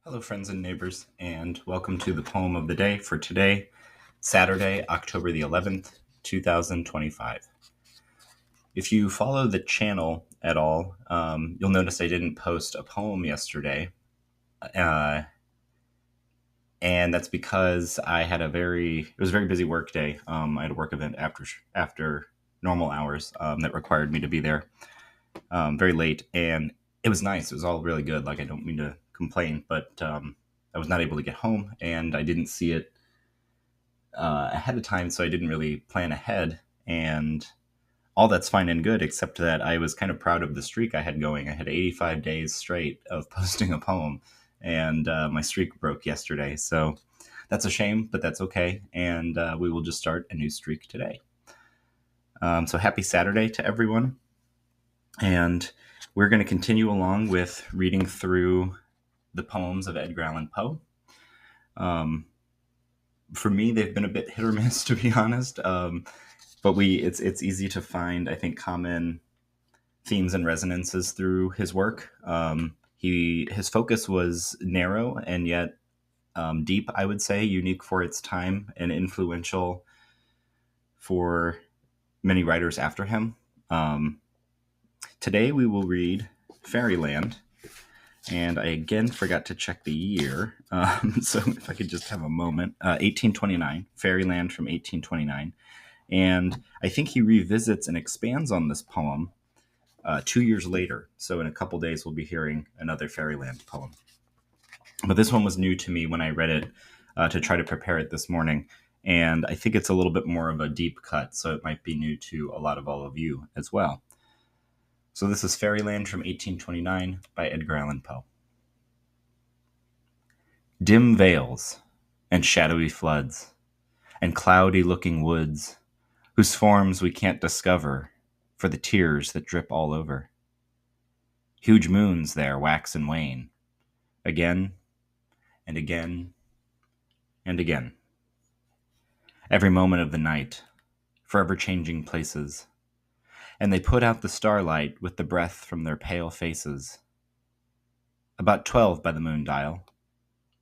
Hello, friends and neighbors, and welcome to the poem of the day for today, Saturday, October the 11th, 2025. If you follow the channel at all, you'll notice I didn't post a poem yesterday, uh, and that's because it was a very busy work day. I had a work event after normal hours that required me to be there very late, and it was nice. It was all really good. Like, I don't mean to complain, but I was not able to get home, and I didn't see it ahead of time, so I didn't really plan ahead. And all that's fine and good, except that I was kind of proud of the streak I had going. I had 85 days straight of posting a poem, and my streak broke yesterday. So that's a shame, but that's okay. And we will just start a new streak today. So happy Saturday to everyone. And we're going to continue along with reading through the poems of Edgar Allan Poe. For me, they've been a bit hit or miss, to be honest. But it's easy to find, I think, common themes and resonances through his work. His focus was narrow and yet deep, I would say, unique for its time and influential for many writers after him. Today we will read Fairyland, and I again forgot to check the year. So if I could just have a moment. 1829, Fairyland from 1829. And I think he revisits and expands on this poem 2 years later. So in a couple days, we'll be hearing another Fairyland poem. But this one was new to me when I read it to try to prepare it this morning. And I think it's a little bit more of a deep cut, so it might be new to a lot of all of you as well. So this is Fairyland from 1829 by Edgar Allan Poe. Dim vales and shadowy floods and cloudy-looking woods whose forms we can't discover for the tears that drip all over. Huge moons there wax and wane, again and again and again. Every moment of the night, forever changing places, and they put out the starlight with the breath from their pale faces. About 12 by the moon dial,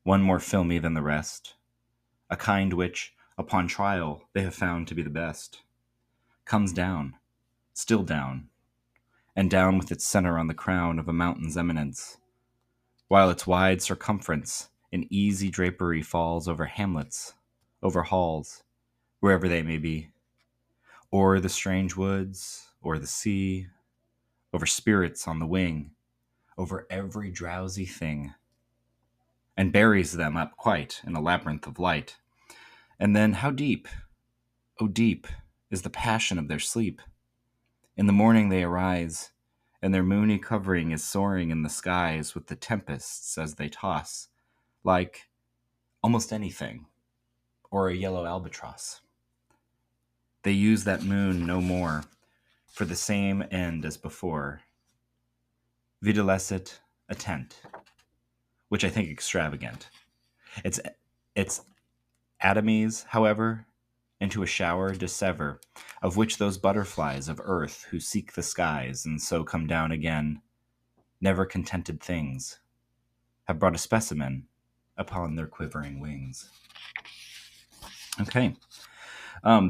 one more filmy than the rest, a kind which, upon trial, they have found to be the best, comes down, still down, and down with its center on the crown of a mountain's eminence, while its wide circumference in easy drapery falls over hamlets, over halls, wherever they may be, o'er the strange woods, o'er the sea, over spirits on the wing, over every drowsy thing, and buries them up quite in a labyrinth of light. And then how deep, oh deep, is the passion of their sleep. In the morning they arise, and their moony covering is soaring in the skies with the tempests as they toss, like almost anything, or a yellow albatross. They use that moon no more, for the same end as before. Videlicet attent, which I think extravagant. It's atomies, however, into a shower dissever, of which those butterflies of earth who seek the skies and so come down again, never contented things, have brought a specimen upon their quivering wings. Okay.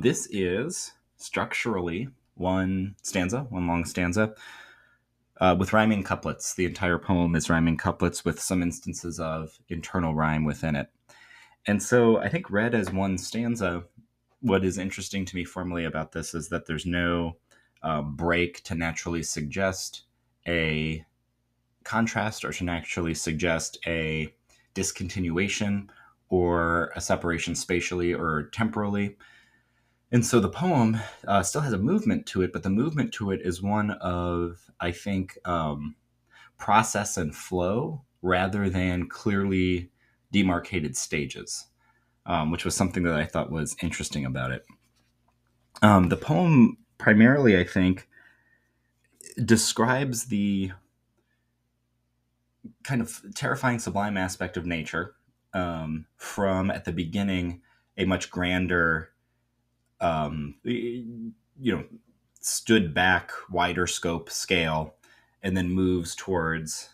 This is structurally one long stanza, with rhyming couplets. The entire poem is rhyming couplets with some instances of internal rhyme within it. And so I think read as one stanza, what is interesting to me formally about this is that there's no break to naturally suggest a contrast or to naturally suggest a discontinuation or a separation spatially or temporally. And so the poem still has a movement to it, but the movement to it is one of, I think, process and flow rather than clearly demarcated stages, which was something that I thought was interesting about it. The poem primarily, I think, describes the kind of terrifying, sublime aspect of nature from, at the beginning, a much grander, stood back, wider scope scale, and then moves towards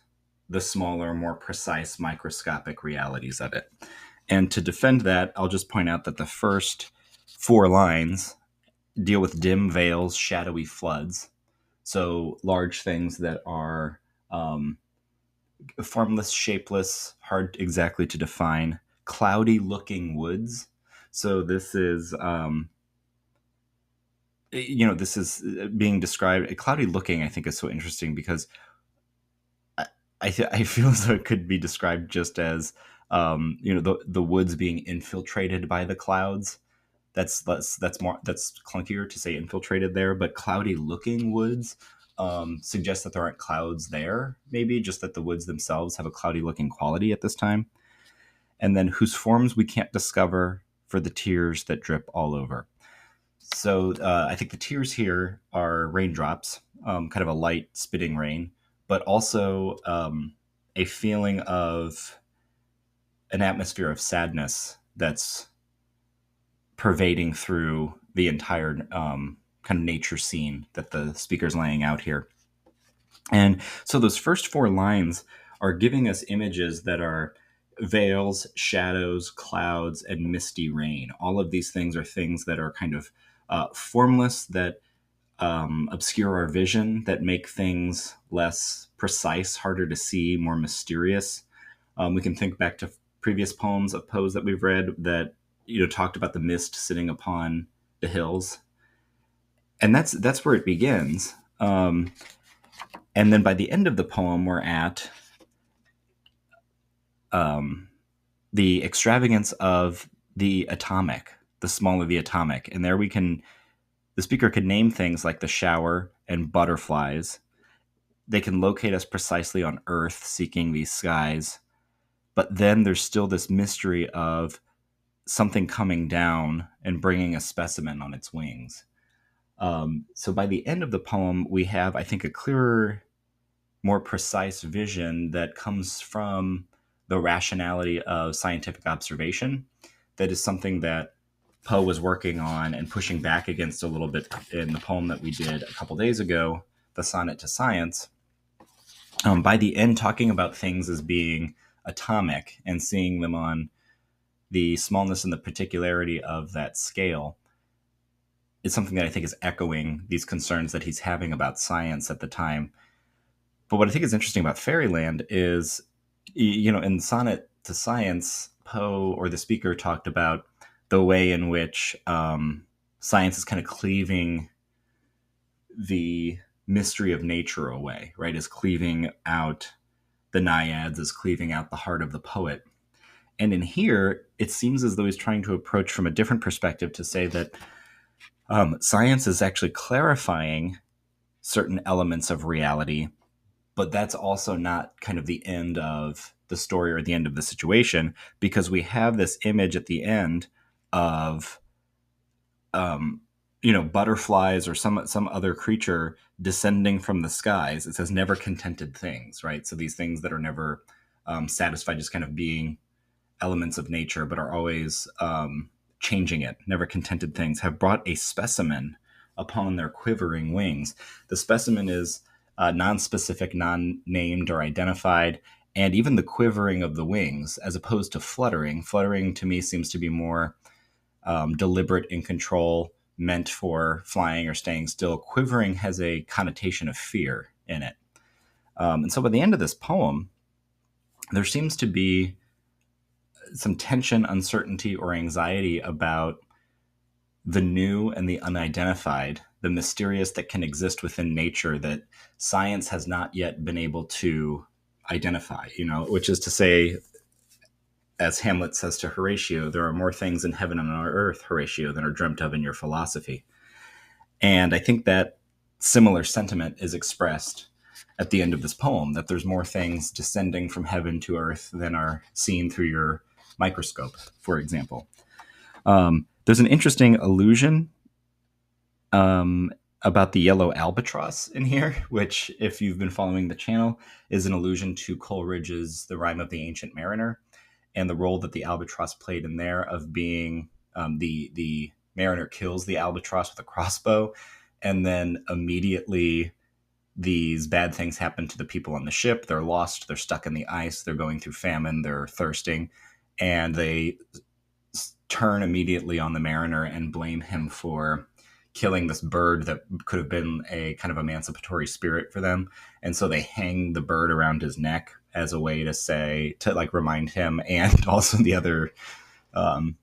the smaller, more precise, microscopic realities of it. And to defend that, I'll just point out that the first 4 lines deal with dim veils, shadowy floods. So large things that are formless, shapeless, hard exactly to define, cloudy looking woods. So this is, this is being described. Cloudy looking, I think, is so interesting because I feel as though it could be described just as, the woods being infiltrated by the clouds. That's clunkier to say infiltrated there, but cloudy looking woods suggests that there aren't clouds there. Maybe just that the woods themselves have a cloudy looking quality at this time. And then whose forms we can't discover for the tears that drip all over. So I think the tears here are raindrops, kind of a light spitting rain, but also a feeling of an atmosphere of sadness that's pervading through the entire kind of nature scene that the speaker's laying out here. And so those first 4 lines are giving us images that are veils, shadows, clouds, and misty rain. All of these things are things that are kind of formless, that obscure our vision, that make things less precise, harder to see, more mysterious. We can think back to previous poems of Poe's that we've read that talked about the mist sitting upon the hills, and that's where it begins. And then by the end of the poem, we're at the extravagance of the atomic, the smaller the atomic, and there the speaker could name things like the shower and butterflies. They can locate us precisely on Earth, seeking these skies. But then there's still this mystery of something coming down and bringing a specimen on its wings. So by the end of the poem, we have, I think, a clearer, more precise vision that comes from the rationality of scientific observation. That is something that Poe was working on and pushing back against a little bit in the poem that we did a couple days ago, the Sonnet to Science. By the end, talking about things as being atomic and seeing them on the smallness and the particularity of that scale is something that I think is echoing these concerns that he's having about science at the time. But what I think is interesting about Fairyland is, in Sonnet to Science, Poe or the speaker talked about the way in which science is kind of cleaving the mystery of nature away, right? Is cleaving out the naiads, is cleaving out the heart of the poet. And in here, it seems as though he's trying to approach from a different perspective to say that science is actually clarifying certain elements of reality, but that's also not kind of the end of the story or the end of the situation, because we have this image at the end of butterflies or some other creature descending from the skies. It says never contented things, right? So these things that are never satisfied, just kind of being elements of nature, but are always changing it. Never contented things have brought a specimen upon their quivering wings. The specimen is non-specific, non-named or identified, and even the quivering of the wings, as opposed to fluttering. Fluttering to me seems to be more deliberate in control, meant for flying or staying still. Quivering has a connotation of fear in it. And so by the end of this poem, there seems to be some tension, uncertainty, or anxiety about the new and the unidentified, the mysterious that can exist within nature that science has not yet been able to identify, which is to say, as Hamlet says to Horatio, there are more things in heaven and on earth, Horatio, than are dreamt of in your philosophy. And I think that similar sentiment is expressed at the end of this poem, that there's more things descending from heaven to earth than are seen through your microscope, for example. There's an interesting allusion about the yellow albatross in here, which, if you've been following the channel, is an allusion to Coleridge's The Rime of the Ancient Mariner and the role that the albatross played in there of being the mariner kills the albatross with a crossbow and then immediately these bad things happen to the people on the ship. They're lost, they're stuck in the ice, they're going through famine, they're thirsting, and they turn immediately on the mariner and blame him for killing this bird that could have been a kind of emancipatory spirit for them. And so they hang the bird around his neck as a way to say, to like remind him and also the other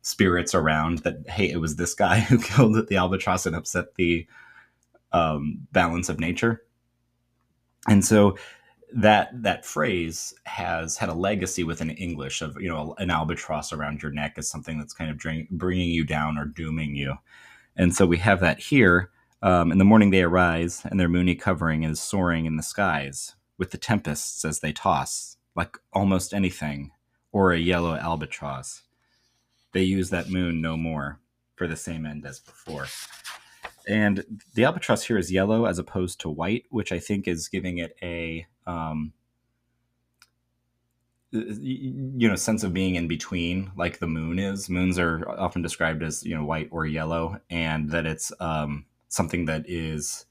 spirits around that, hey, it was this guy who killed the albatross and upset the balance of nature. And so that phrase has had a legacy within English of, you know, an albatross around your neck is something that's kind of bringing you down or dooming you. And so we have that here. In the morning they arise, and their moony covering is soaring in the skies, with the tempests as they toss, like almost anything, or a yellow albatross. They use that moon no more, for the same end as before. And the albatross here is yellow as opposed to white, which I think is giving it a sense of being in between, like the moon is. Moons are often described as, you know, white or yellow, and that it's something that is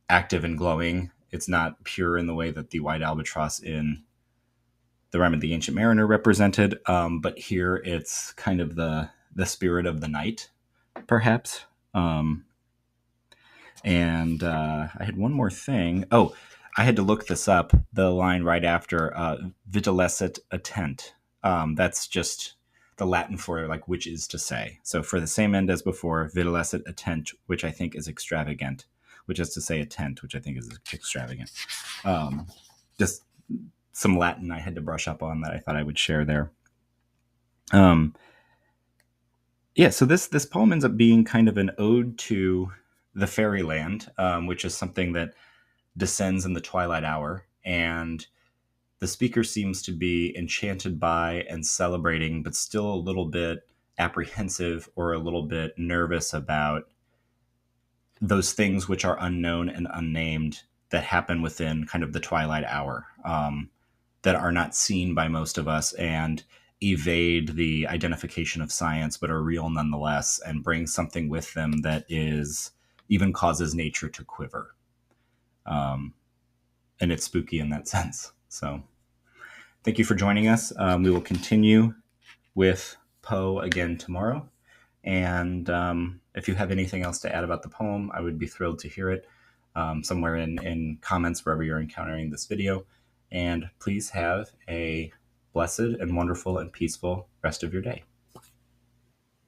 active and glowing. It's not pure in the way that the white albatross in the Rime of the Ancient Mariner represented, but here it's kind of the spirit of the night, perhaps. And I had one more thing. Oh, I had to look this up. The line right after "videlicet attent." That's just the Latin for like which is to say. So for the same end as before, "videlicet attent," which I think is extravagant, which is to say attent, which I think is extravagant. Just some Latin I had to brush up on that I thought I would share there. Yeah, so this poem ends up being kind of an ode to the fairyland, which is something that descends in the twilight hour, and the speaker seems to be enchanted by and celebrating, but still a little bit apprehensive or a little bit nervous about those things which are unknown and unnamed that happen within kind of the twilight hour, that are not seen by most of us and evade the identification of science, but are real nonetheless, and bring something with them that is even causes nature to quiver. And it's spooky in that sense. So thank you for joining us. We will continue with Poe again tomorrow. And if you have anything else to add about the poem, I would be thrilled to hear it somewhere in comments wherever you're encountering this video. And please have a blessed and wonderful and peaceful rest of your day.